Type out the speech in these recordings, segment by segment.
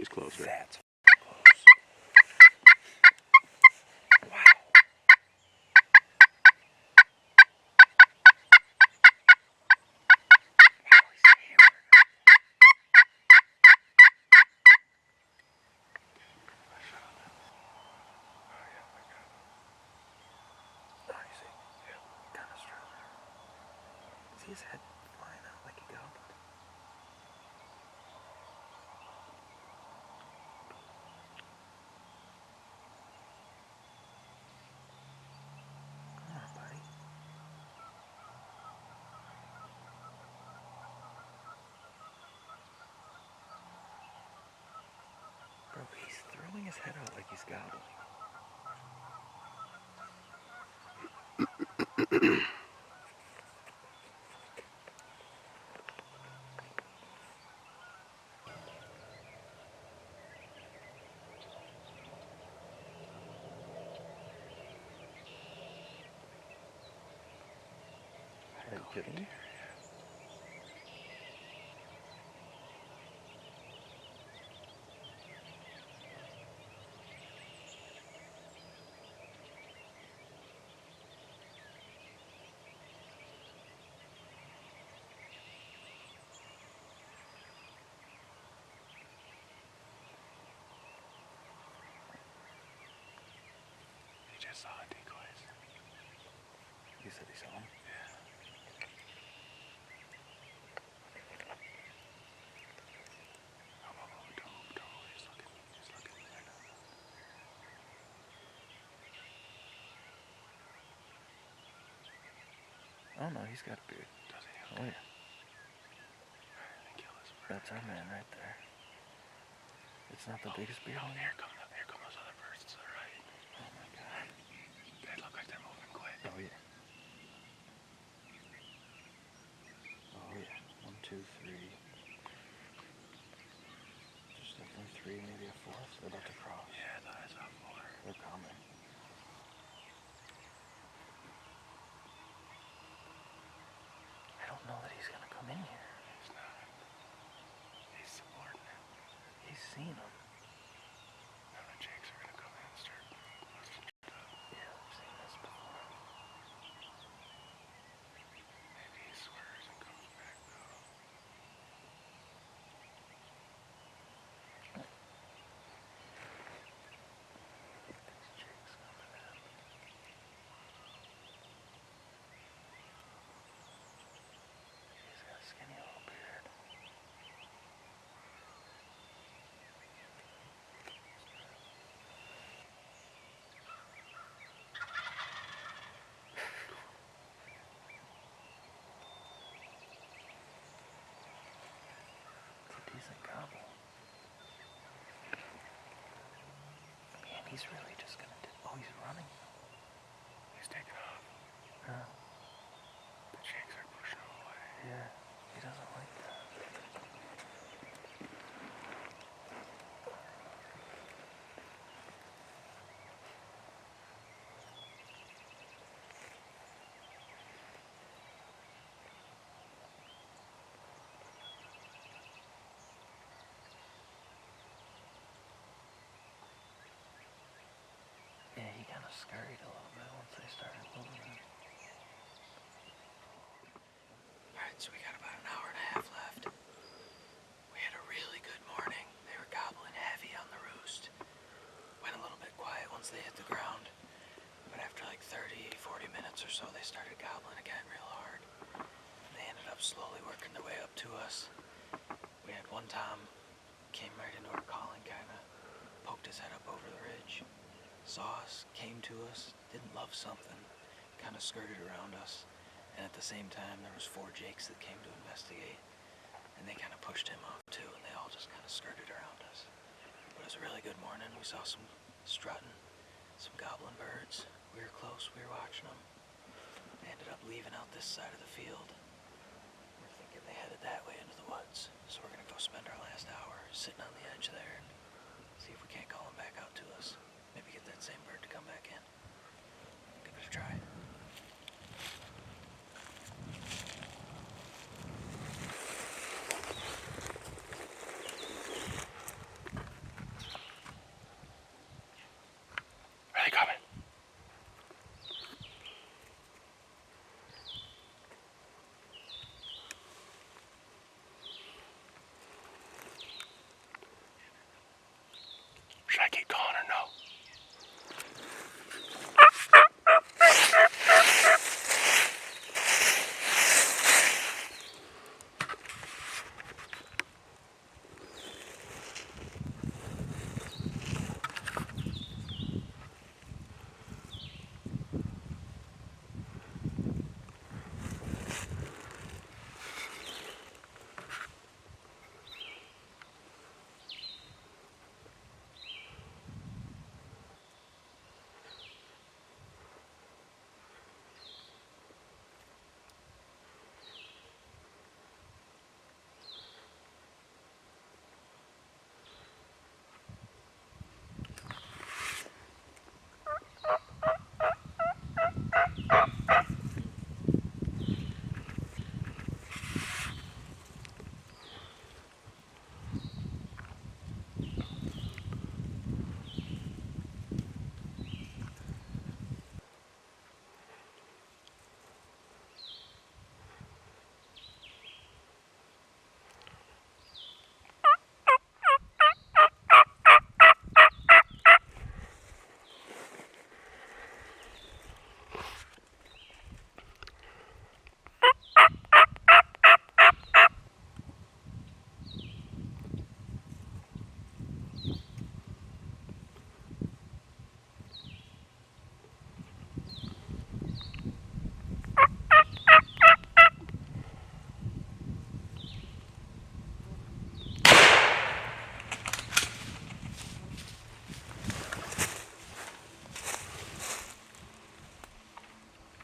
he's closer. That's close. Wow. His head flying out like a goblin. Come on, buddy. Bro, he's throwing his head out like he's gobbling. Are you kidding me? He just saw decoys. You said he saw him? Yeah. Don't. He's looking right now. Oh no, he's got a beard. Does he? Oh yeah. That's our man right there. It's not the biggest beard. Oh, here come those other birds to the right. Oh my god. They look like they're moving quick. Oh yeah. Oh yeah. 1, 2, 3. There's definitely 3, maybe a 4th. They're about to cross. Yeah, I saw 4. They're coming. I don't know that he's gonna come in here. He's not. He's subordinate. He's seen them. Now the jakes are gonna come in and start busting shit up. Yeah, I've seen this before. Maybe he swears and comes back though. These jakes coming in. He's got a skinny little beard. It's a decent gobble. Man, he's really just gonna do. Oh, he's running. He's taking off. Huh? The jakes are pushing him away. Yeah, he doesn't like that. Yeah, he kind of scurried a little bit once they started moving. Alright, so we got about an hour and a half left. We had a really good morning. They were gobbling heavy on the roost. Went a little bit quiet once they hit the ground. But after like 30, 40 minutes or so, they started gobbling again real hard. They ended up slowly working their way up to us. We had one tom, came right into our calling, kind of poked his head up over the ridge. Saw us, came to us, didn't love something, kind of skirted around us, and at the same time there was 4 jakes that came to investigate, and they kind of pushed him off too, and they all just kind of skirted around us. But it was a really good morning. We saw some strutting, some goblin birds. We were close, we were watching them. They ended up leaving out this side of the field. We're thinking they headed that way into the woods, so we're gonna go spend our last hour sitting on the edge there and see if we can't call them back out to us. Maybe get that same bird to come back in. Give it a try.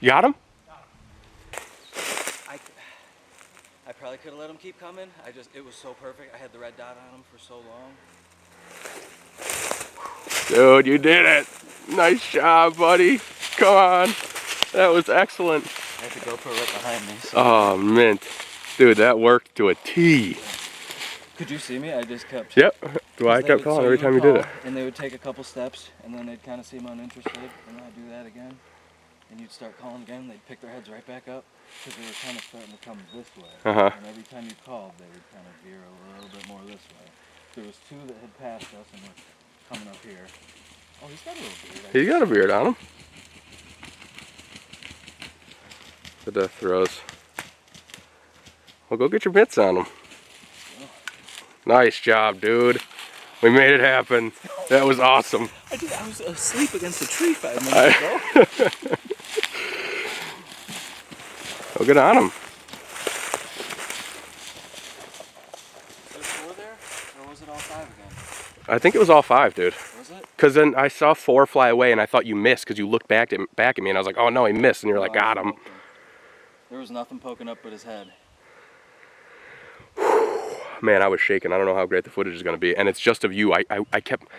You got him? I probably could have let him keep coming. It was so perfect. I had the red dot on him for so long. Dude, you did it. Nice job, buddy. Come on. That was excellent. I had the GoPro right behind me. So Oh, mint. Dude, that worked to a T. could you see me? I just kept... Yep. Well, I kept calling every time you did it. And they would take a couple steps, and then they'd kind of seem uninterested, and then I'd do that again. And you'd start calling again, and they'd pick their heads right back up, because they were kind of starting to come this way. Uh-huh. And every time you called, they would kind of veer a little bit more this way. There was two that had passed us and were coming up here. Oh, he's got a little beard. He's got a beard on him. The death throws. Well, go get your mitts on him. Nice job, dude. We made it happen. That was awesome. I was asleep against a tree 5 minutes ago. Well, get on him. Was there 4 there? Or was it all 5 again? I think it was all 5, dude. Was it? Because then I saw 4 fly away and I thought you missed because you looked back at me and I was like, oh no, he missed. And you're like, got him. There was nothing poking up but his head. Man, I was shaking. I don't know how great the footage is going to be. And it's just of you. I kept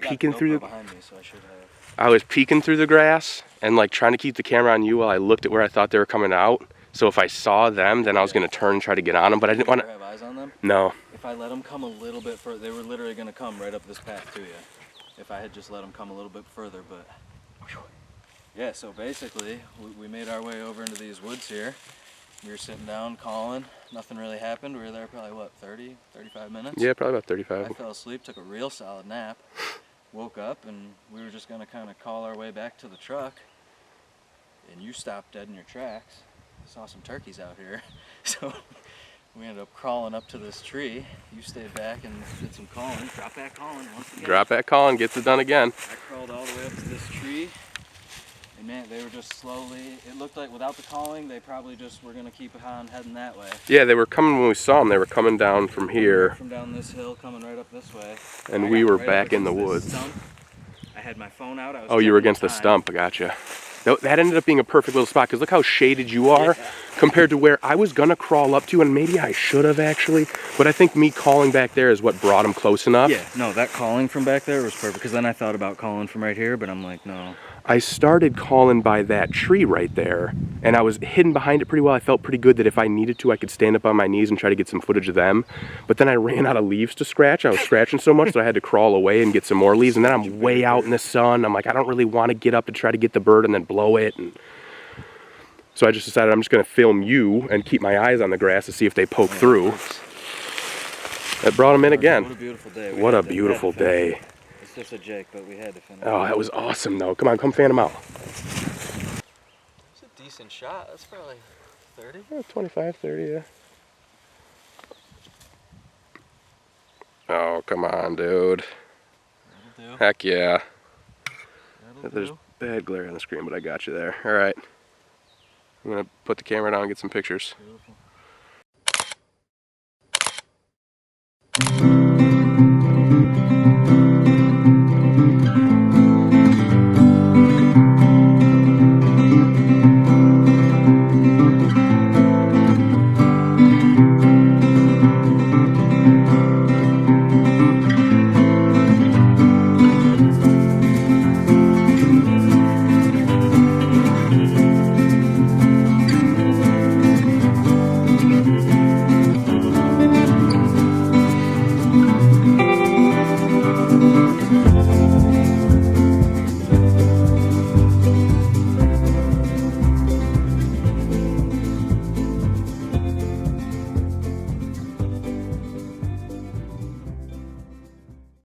peeking through the... behind me, so I should have. I was peeking through the grass and like trying to keep the camera on you while I looked at where I thought they were coming out. So if I saw them, then I was going to turn and try to get on them, but I didn't want to... have eyes on them? No. If I let them come a little bit further, they were literally going to come right up this path to you. If I had just let them come a little bit further, but... Yeah, so basically, we made our way over into these woods here. We were sitting down, calling. Nothing really happened. We were there probably, what, 30, 35 minutes? Yeah, probably about 35. I fell asleep, took a real solid nap, woke up, and we were just going to kind of call our way back to the truck. And you stopped dead in your tracks. Saw some turkeys out here. So we ended up crawling up to this tree. You stayed back and did some calling. Drop back calling once again. Drop back calling, gets it done again. I crawled all the way up to this tree. And man, they were just slowly, it looked like without the calling, they probably just were going to keep on heading that way. Yeah, they were coming when we saw them. They were coming down from here. From down this hill, coming right up this way. And we were back in the woods. I had my phone out. Oh, you were against the stump. I gotcha. That ended up being a perfect little spot because look how shaded you are compared to where I was going to crawl up to, and maybe I should have actually, but I think me calling back there is what brought him close enough. Yeah, no, that calling from back there was perfect because then I thought about calling from right here, but I'm like, no. I started calling by that tree right there, and I was hidden behind it pretty well. I felt pretty good that if I needed to, I could stand up on my knees and try to get some footage of them. But then I ran out of leaves to scratch. I was scratching so much that I had to crawl away and get some more leaves. And then I'm way out in the sun. I'm like, I don't really want to get up to try to get the bird and then blow it. And so I just decided I'm just going to film you and keep my eyes on the grass to see if they poke through. That brought them in again. What a beautiful day. What a beautiful day. It's just a Jake, but we had to finish. Oh, that was awesome, though. Come on, come fan them out. It's a decent shot. That's probably 30. Yeah, 25, 30, yeah. Oh, come on, dude. That'll do. Heck yeah. That'll There's do. bad glare on the screen, but I got you there. All right. I'm going to put the camera down and get some pictures. Beautiful.